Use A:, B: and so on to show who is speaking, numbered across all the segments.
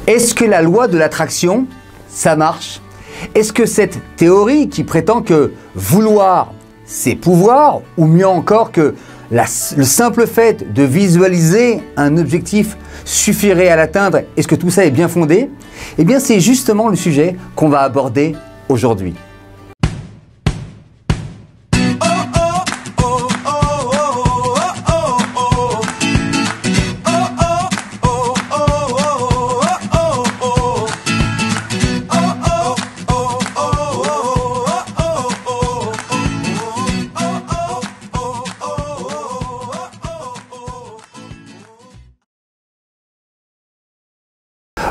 A: Est-ce que la loi de l'attraction, ça marche? Est-ce que cette théorie qui prétend que vouloir, c'est pouvoir, ou mieux encore que le simple fait de visualiser un objectif suffirait à l'atteindre, est-ce que tout ça est bien fondé? Eh bien, c'est justement le sujet qu'on va aborder aujourd'hui.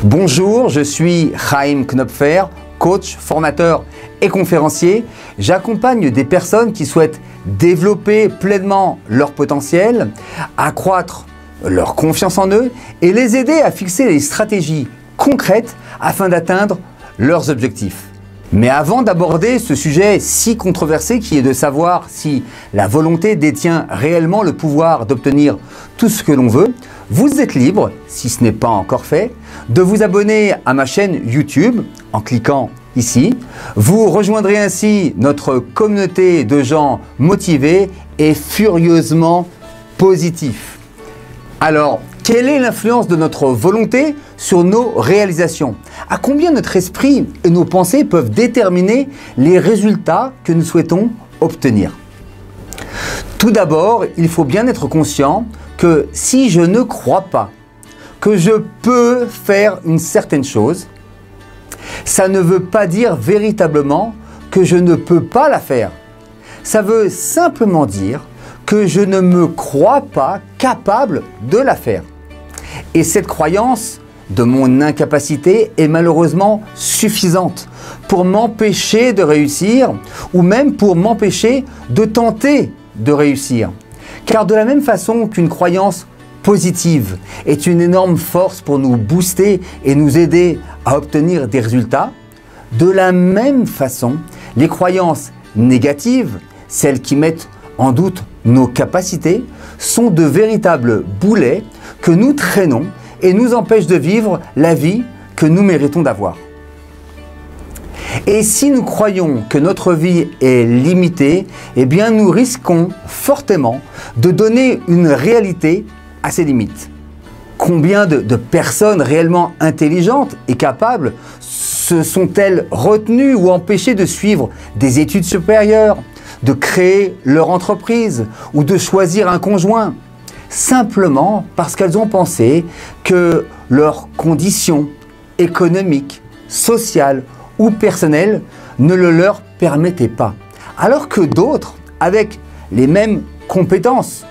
A: Bonjour, je suis Chaim Knopfer, coach, formateur et conférencier. J'accompagne des personnes qui souhaitent développer pleinement leur potentiel, accroître leur confiance en eux et les aider à fixer des stratégies concrètes afin d'atteindre leurs objectifs. Mais avant d'aborder ce sujet si controversé qui est de savoir si la volonté détient réellement le pouvoir d'obtenir tout ce que l'on veut, vous êtes libre, si ce n'est pas encore fait, de vous abonner à ma chaîne YouTube en cliquant ici. Vous rejoindrez ainsi notre communauté de gens motivés et furieusement positifs. Alors, quelle est l'influence de notre volonté sur nos réalisations? À combien notre esprit et nos pensées peuvent déterminer les résultats que nous souhaitons obtenir? Tout d'abord, il faut bien être conscient que si je ne crois pas que je peux faire une certaine chose, ça ne veut pas dire véritablement que je ne peux pas la faire. Ça veut simplement dire que je ne me crois pas capable de la faire. Et cette croyance de mon incapacité est malheureusement suffisante pour m'empêcher de réussir ou même pour m'empêcher de tenter de réussir. Car de la même façon qu'une croyance positive est une énorme force pour nous booster et nous aider à obtenir des résultats, de la même façon, les croyances négatives, celles qui mettent en doute nos capacités, sont de véritables boulets que nous traînons et nous empêchent de vivre la vie que nous méritons d'avoir. Et si nous croyons que notre vie est limitée, eh bien nous risquons fortement de donner une réalité à ces limites. Combien de personnes réellement intelligentes et capables se sont-elles retenues ou empêchées de suivre des études supérieures, de créer leur entreprise ou de choisir un conjoint, simplement parce qu'elles ont pensé que leurs conditions économiques, sociales ou personnelles ne le leur permettaient pas. Alors que d'autres, avec les mêmes compétences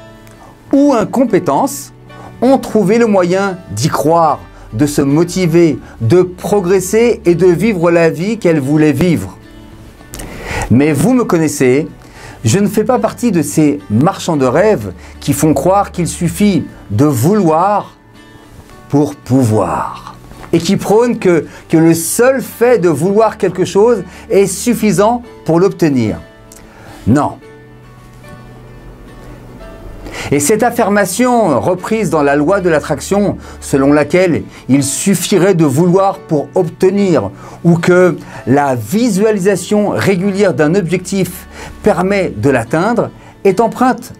A: ou incompétences, ont trouvé le moyen d'y croire, de se motiver, de progresser et de vivre la vie qu'elles voulaient vivre. Mais vous me connaissez, je ne fais pas partie de ces marchands de rêves qui font croire qu'il suffit de vouloir pour pouvoir. Et qui prônent que le seul fait de vouloir quelque chose est suffisant pour l'obtenir. Non. Et cette affirmation reprise dans la loi de l'attraction, selon laquelle il suffirait de vouloir pour obtenir, ou que la visualisation régulière d'un objectif permet de l'atteindre, est empreinte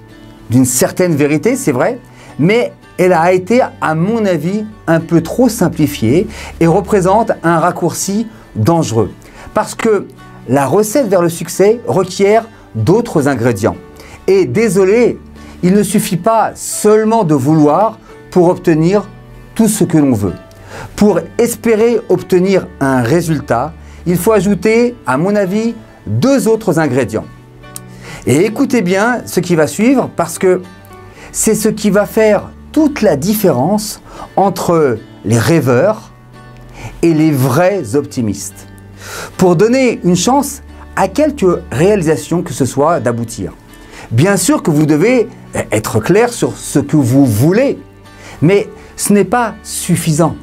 A: d'une certaine vérité, c'est vrai, mais elle a été, à mon avis, un peu trop simplifiée et représente un raccourci dangereux. Parce que la recette vers le succès requiert d'autres ingrédients. Et désolé, il ne suffit pas seulement de vouloir pour obtenir tout ce que l'on veut. Pour espérer obtenir un résultat, il faut ajouter, à mon avis, deux autres ingrédients. Et écoutez bien ce qui va suivre parce que c'est ce qui va faire toute la différence entre les rêveurs et les vrais optimistes. Pour donner une chance à quelque réalisation que ce soit d'aboutir. Bien sûr que vous devez être clair sur ce que vous voulez, mais ce n'est pas suffisant.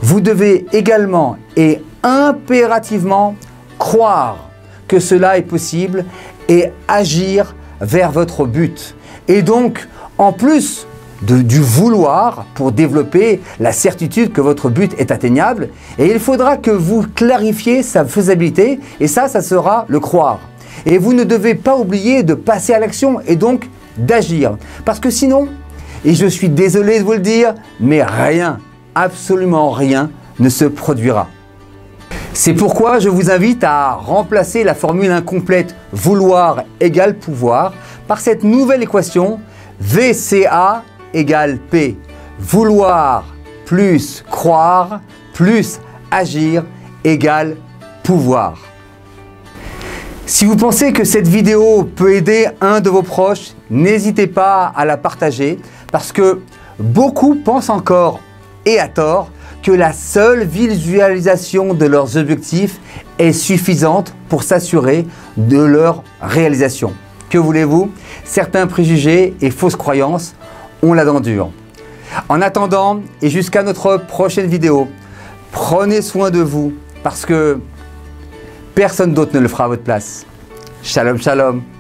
A: Vous devez également et impérativement croire que cela est possible et agir vers votre but. Et donc, en plus du vouloir pour développer la certitude que votre but est atteignable. Et il faudra que vous clarifiez sa faisabilité et ça sera le croire. Et vous ne devez pas oublier de passer à l'action et donc d'agir. Parce que sinon, et je suis désolé de vous le dire, mais rien, absolument rien ne se produira. C'est pourquoi je vous invite à remplacer la formule incomplète vouloir égale pouvoir par cette nouvelle équation VCA égale P. Vouloir plus croire plus agir égale pouvoir. Si vous pensez que cette vidéo peut aider un de vos proches, n'hésitez pas à la partager parce que beaucoup pensent encore, et à tort, que la seule visualisation de leurs objectifs est suffisante pour s'assurer de leur réalisation. Que voulez-vous? Certains préjugés et fausses croyances ont la dent dure. En attendant et jusqu'à notre prochaine vidéo, prenez soin de vous parce que personne d'autre ne le fera à votre place. Shalom, shalom.